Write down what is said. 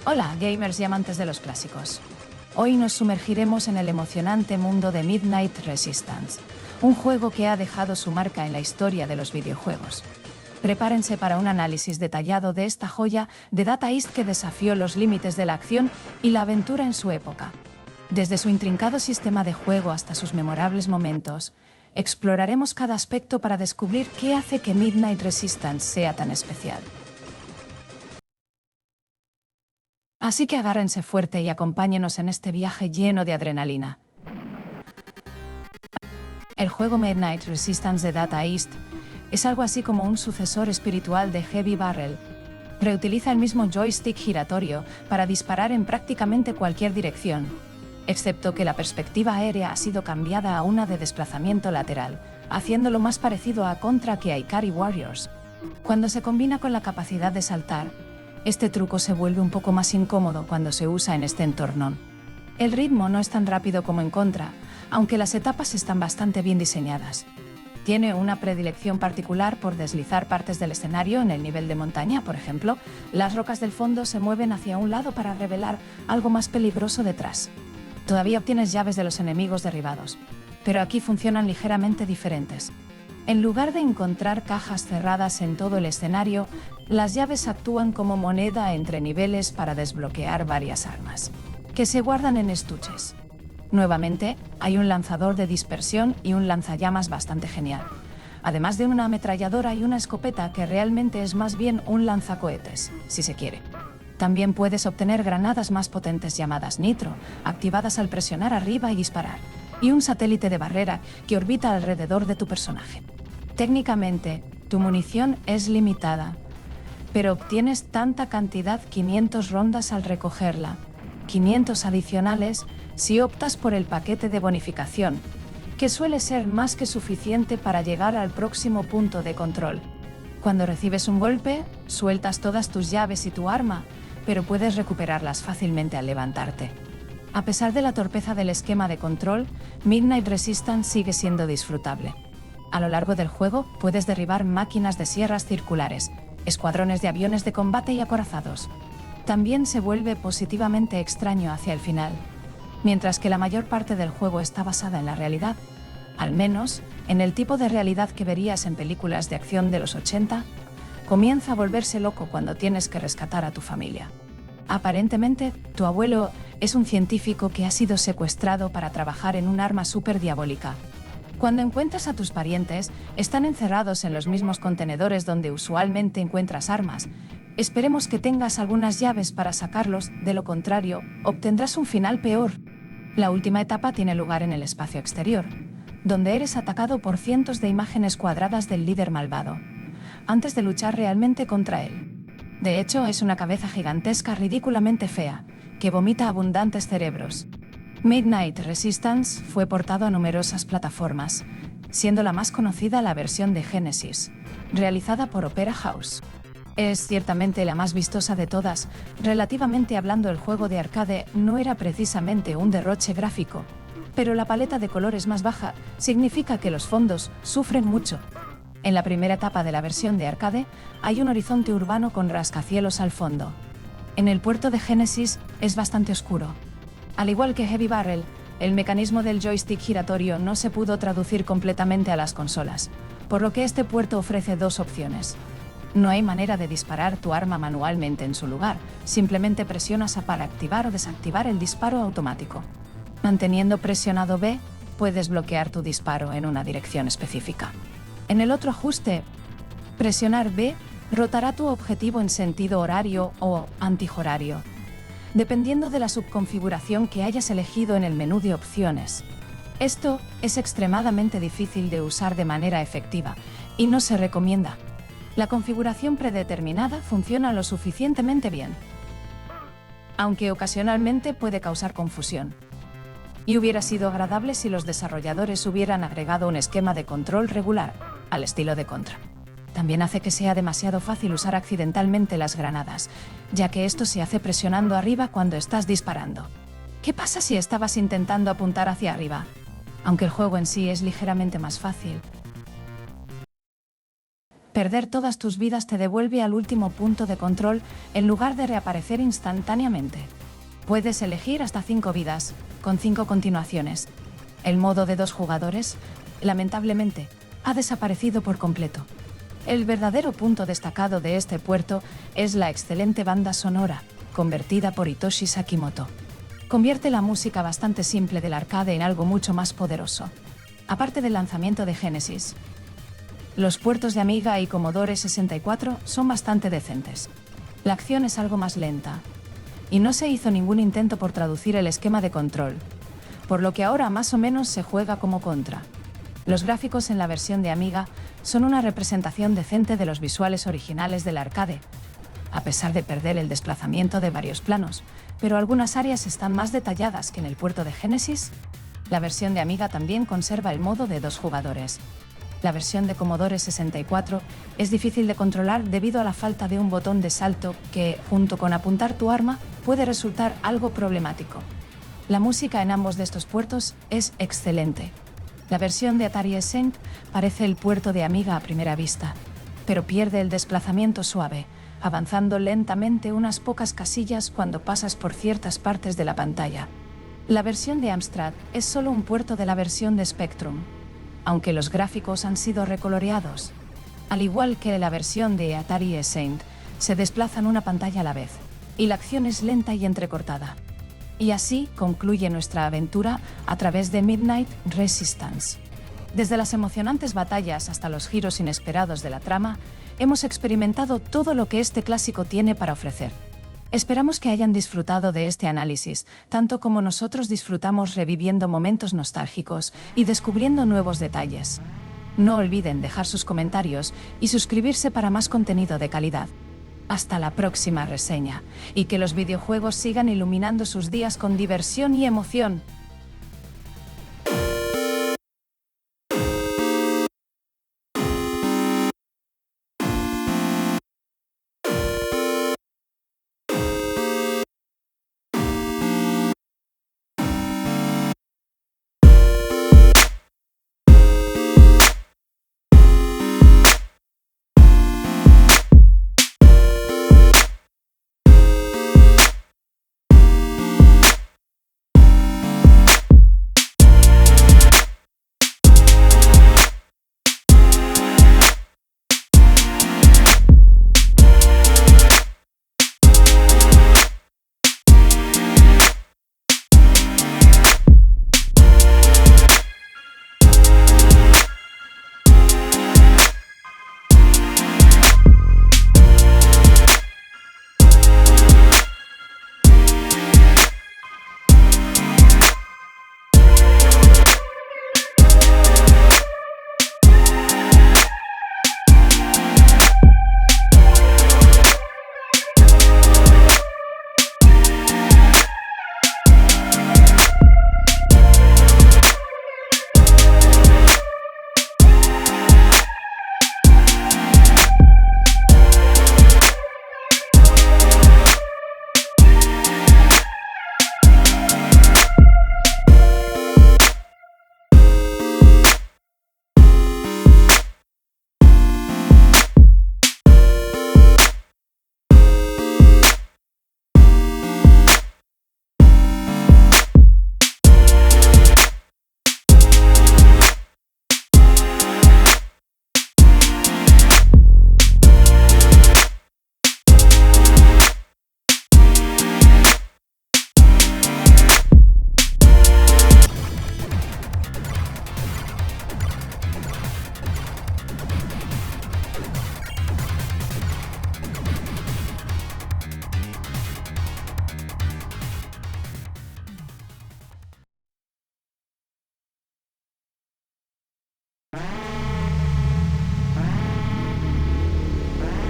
Hola, gamers y amantes de los clásicos. Hoy nos sumergiremos en el emocionante mundo de Midnight Resistance, un juego que ha dejado su marca en la historia de los videojuegos. Prepárense para un análisis detallado de esta joya de Data East que desafió los límites de la acción y la aventura en su época. Desde su intrincado sistema de juego hasta sus memorables momentos, exploraremos cada aspecto para descubrir qué hace que Midnight Resistance sea tan especial. Así que agárrense fuerte y acompáñenos en este viaje lleno de adrenalina. El juego Midnight Resistance de Data East es algo así como un sucesor espiritual de Heavy Barrel. Reutiliza el mismo joystick giratorio para disparar en prácticamente cualquier dirección, excepto que la perspectiva aérea ha sido cambiada a una de desplazamiento lateral, haciéndolo más parecido a Contra que a Ikari Warriors. Cuando se combina con la capacidad de saltar, este truco se vuelve un poco más incómodo cuando se usa en este entorno. El ritmo no es tan rápido como en Contra, aunque las etapas están bastante bien diseñadas. Tiene una predilección particular por deslizar partes del escenario en el nivel de montaña, por ejemplo. Las rocas del fondo se mueven hacia un lado para revelar algo más peligroso detrás. Todavía obtienes llaves de los enemigos derribados, pero aquí funcionan ligeramente diferentes. En lugar de encontrar cajas cerradas en todo el escenario, las llaves actúan como moneda entre niveles para desbloquear varias armas, que se guardan en estuches. Nuevamente, hay un lanzador de dispersión y un lanzallamas bastante genial, además de una ametralladora y una escopeta que realmente es más bien un lanzacohetes, si se quiere. También puedes obtener granadas más potentes llamadas Nitro, activadas al presionar arriba y disparar, y un satélite de barrera que orbita alrededor de tu personaje. Técnicamente, tu munición es limitada, pero obtienes tanta cantidad 500 rondas al recogerla, 500 adicionales si optas por el paquete de bonificación, que suele ser más que suficiente para llegar al próximo punto de control. Cuando recibes un golpe, sueltas todas tus llaves y tu arma, pero puedes recuperarlas fácilmente al levantarte. A pesar de la torpeza del esquema de control, Midnight Resistance sigue siendo disfrutable. A lo largo del juego puedes derribar máquinas de sierras circulares, escuadrones de aviones de combate y acorazados. También se vuelve positivamente extraño hacia el final. Mientras que la mayor parte del juego está basada en la realidad, al menos en el tipo de realidad que verías en películas de acción de los 80, comienza a volverse loco cuando tienes que rescatar a tu familia. Aparentemente, tu abuelo es un científico que ha sido secuestrado para trabajar en un arma súper diabólica. Cuando encuentras a tus parientes, están encerrados en los mismos contenedores donde usualmente encuentras armas. Esperemos que tengas algunas llaves para sacarlos, de lo contrario, obtendrás un final peor. La última etapa tiene lugar en el espacio exterior, donde eres atacado por cientos de imágenes cuadradas del líder malvado, antes de luchar realmente contra él. De hecho, es una cabeza gigantesca ridículamente fea, que vomita abundantes cerebros. Midnight Resistance fue portado a numerosas plataformas, siendo la más conocida la versión de Genesis, realizada por Opera House. Es ciertamente la más vistosa de todas. Relativamente hablando, el juego de arcade no era precisamente un derroche gráfico, pero la paleta de colores más baja significa que los fondos sufren mucho. En la primera etapa de la versión de arcade hay un horizonte urbano con rascacielos al fondo. En el puerto de Genesis es bastante oscuro. Al igual que Heavy Barrel, el mecanismo del joystick giratorio no se pudo traducir completamente a las consolas, por lo que este puerto ofrece dos opciones. No hay manera de disparar tu arma manualmente en su lugar, simplemente presionas A para activar o desactivar el disparo automático. Manteniendo presionado B, puedes bloquear tu disparo en una dirección específica. En el otro ajuste, presionar B rotará tu objetivo en sentido horario o antihorario, dependiendo de la subconfiguración que hayas elegido en el menú de opciones. Esto es extremadamente difícil de usar de manera efectiva y no se recomienda. La configuración predeterminada funciona lo suficientemente bien, aunque ocasionalmente puede causar confusión. Y hubiera sido agradable si los desarrolladores hubieran agregado un esquema de control regular, al estilo de Contra. También hace que sea demasiado fácil usar accidentalmente las granadas, ya que esto se hace presionando arriba cuando estás disparando. ¿Qué pasa si estabas intentando apuntar hacia arriba? Aunque el juego en sí es ligeramente más fácil, Perder todas tus vidas te devuelve al último punto de control en lugar de reaparecer instantáneamente. Puedes elegir hasta 5 vidas, con 5 continuaciones. El modo de 2 jugadores, lamentablemente, ha desaparecido por completo. El verdadero punto destacado de este puerto es la excelente banda sonora, convertida por Hitoshi Sakimoto. Convierte la música bastante simple del arcade en algo mucho más poderoso. Aparte del lanzamiento de Genesis, los puertos de Amiga y Commodore 64 son bastante decentes. La acción es algo más lenta, y no se hizo ningún intento por traducir el esquema de control, por lo que ahora más o menos se juega como Contra. Los gráficos en la versión de Amiga son una representación decente de los visuales originales del arcade, a pesar de perder el desplazamiento de varios planos, pero algunas áreas están más detalladas que en el puerto de Genesis. La versión de Amiga también conserva el modo de 2 jugadores. La versión de Commodore 64 es difícil de controlar debido a la falta de un botón de salto que, junto con apuntar tu arma, puede resultar algo problemático. La música en ambos de estos puertos es excelente. La versión de Atari Ascent parece el puerto de Amiga a primera vista, pero pierde el desplazamiento suave, avanzando lentamente unas pocas casillas cuando pasas por ciertas partes de la pantalla. La versión de Amstrad es solo un puerto de la versión de Spectrum, aunque los gráficos han sido recoloreados. Al igual que la versión de Atari Ascent, se desplazan una pantalla a la vez, y la acción es lenta y entrecortada. Y así concluye nuestra aventura a través de Midnight Resistance. Desde las emocionantes batallas hasta los giros inesperados de la trama, hemos experimentado todo lo que este clásico tiene para ofrecer. Esperamos que hayan disfrutado de este análisis, tanto como nosotros disfrutamos reviviendo momentos nostálgicos y descubriendo nuevos detalles. No olviden dejar sus comentarios y suscribirse para más contenido de calidad. Hasta la próxima reseña, y que los videojuegos sigan iluminando sus días con diversión y emoción.